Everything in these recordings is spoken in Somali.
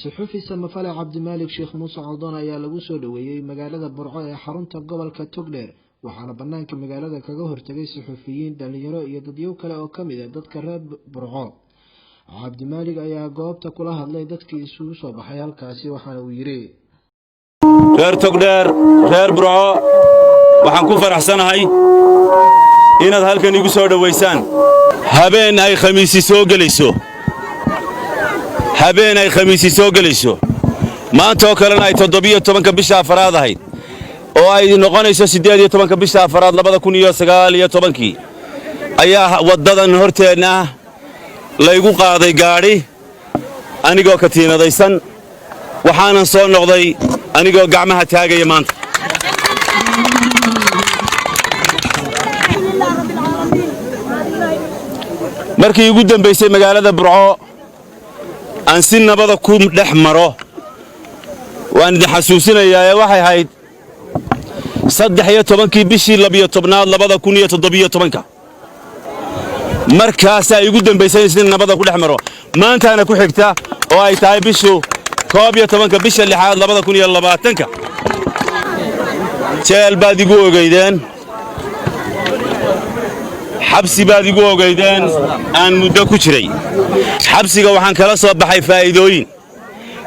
suxufi samafale cabdimaalik sheekh muuse caldoon ayaa lagu soo dhaweeyay magaalada burco ee xarunta gobolka togdheer waxaana banaanka magaalada kaga hortagay suxufiyiin dhalinyaro iyo dadyo kale oo kamid ah dadka reer burco. cabdimaalik ayaa goobta kula hadlay dadkii isugu soo baxay halkaasi waxaana uu yiri reer togdheer reer burco waxaan ku faraxsanahay inaad halkan igu soo dhaweysaan habeen ay khamiisi soo galayso maanta oo kalena ay 17 bisha afraad ahayd oo ay noqonayso 18 bisha afraad 2019 ayaa wadadan horteena laygu qaaday gaari anigoo ka tiinadaysan waxaanan soo noqday anigoo gacmaha taagaya maanta markii ugu dambeysay magaalada burco aan si nabada ku dhex maro waan idin xasuusinayaa waxay ahayd 13 bishii 12aad 2017 markaas ay ugu dambeysay si nabada ku dhex maro maantaana ku xigta oo ay tahay bishu 11 bisha 6aad 2020 jeel baad igu ogeydeen xabsi baad igu ogeydeen aan muddo ku jiray xabsiga waxaan kala soo baxay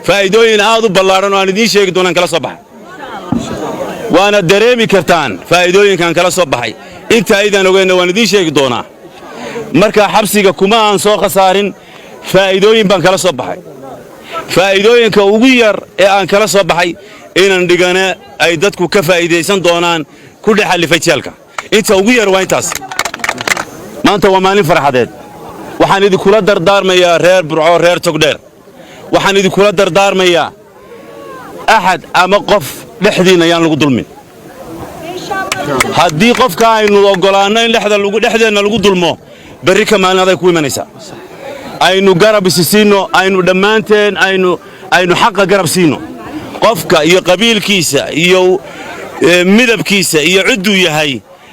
faa'iidooyin aad u ballaaran oo aan idiin sheegi doonaan kala soo baxay waana dareemi kartaan faa'iidooyinkan kala soo baxay inta aydan ogeeyna waan idiin sheegi doonaa marka xabsiga kuma aan soo khasaarin faa'iidooyin baan kala soo baxay faa'iidooyinka ugu yar ee aan kala soo baxay inaan dhigana ay dadku ka faa'iideysan doonaan ku dhaxalifay jeelka inta ugu yar waa intaas maanta waa maalin farxadeed waxaan idinkula dardaarmayaa reer burco reer togdheer waxaan idinkula dardaarmayaa axad ama qof dhexdiina ayaan lagu dulmin haddii qofka aynu ogolaanno in dhexdeenna lagu dulmo berri ka maalin aday ku imanaysaa aynu garab isi siino aynu dhammaanteen aynu xaqa garab siino qofka iyo qabiilkiisa iyo midabkiisa iyo cidduu yahay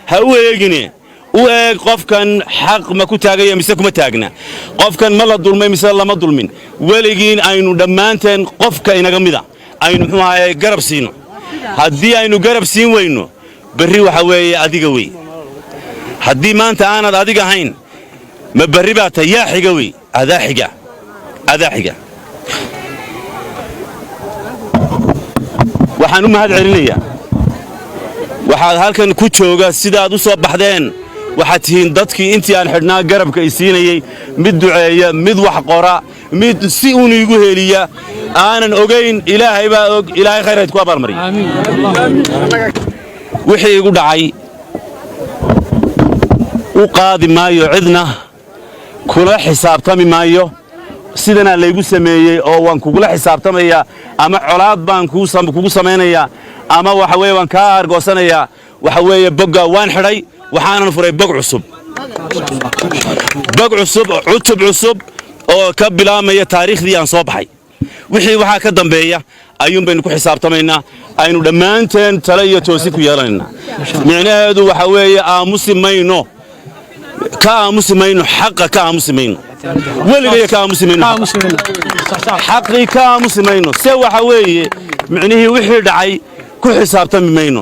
ha u eegine u eeg qofkan xaq ma ku taagaya mise kuma taagna qofkan ma la dulmay mise lama dulmin weligiin aynu dhammaanteen qofka inaga mida aynu muxuu ahaayey garab siino haddii aynu garab siin weyno berri waxa weeye adiga wey haddii maanta aanad adiga ahayn ma berri baa tahay yaa xiga wey adaa xiga waxaan u mahad celinayaa waxaad halkan ku jooga sidaad u soo baxdeen waxaad tihiin dadkii intii aan xidhnaa garabka i siinayey mid duceeya mid wax qora mid si uun iigu heliya aanan ogayn ilaahay baa og ilaahay khayrayd ku abaalmariya wixii igu dhacay u qaadi maayo cidna kula xisaabtami maayo sidanaa laygu sameeyey oo waan kugula xisaabtamayaa ama colaad baan kugu samaynayaa ama waxa weeye waan kaa argoosanayaa waxa weeye bogga waan xidhay waxaanan furay bog cusub cutub cusub oo ka bilaabmaya taariikhdii aan soo baxay wixii waxaa ka dambeeya ayuun baynu ku xisaabtamaynaa aynu dhammaanteen tale iyo toosi ku yeelanaynaa micnaheedu waxa weeye aamusi mayno xaqa ka aamusi mayno weligaya ka aamusi mayno xaqii ka aamusi mayno se waxa weeye micnihii wixii dhacay ku xisaabtami mayno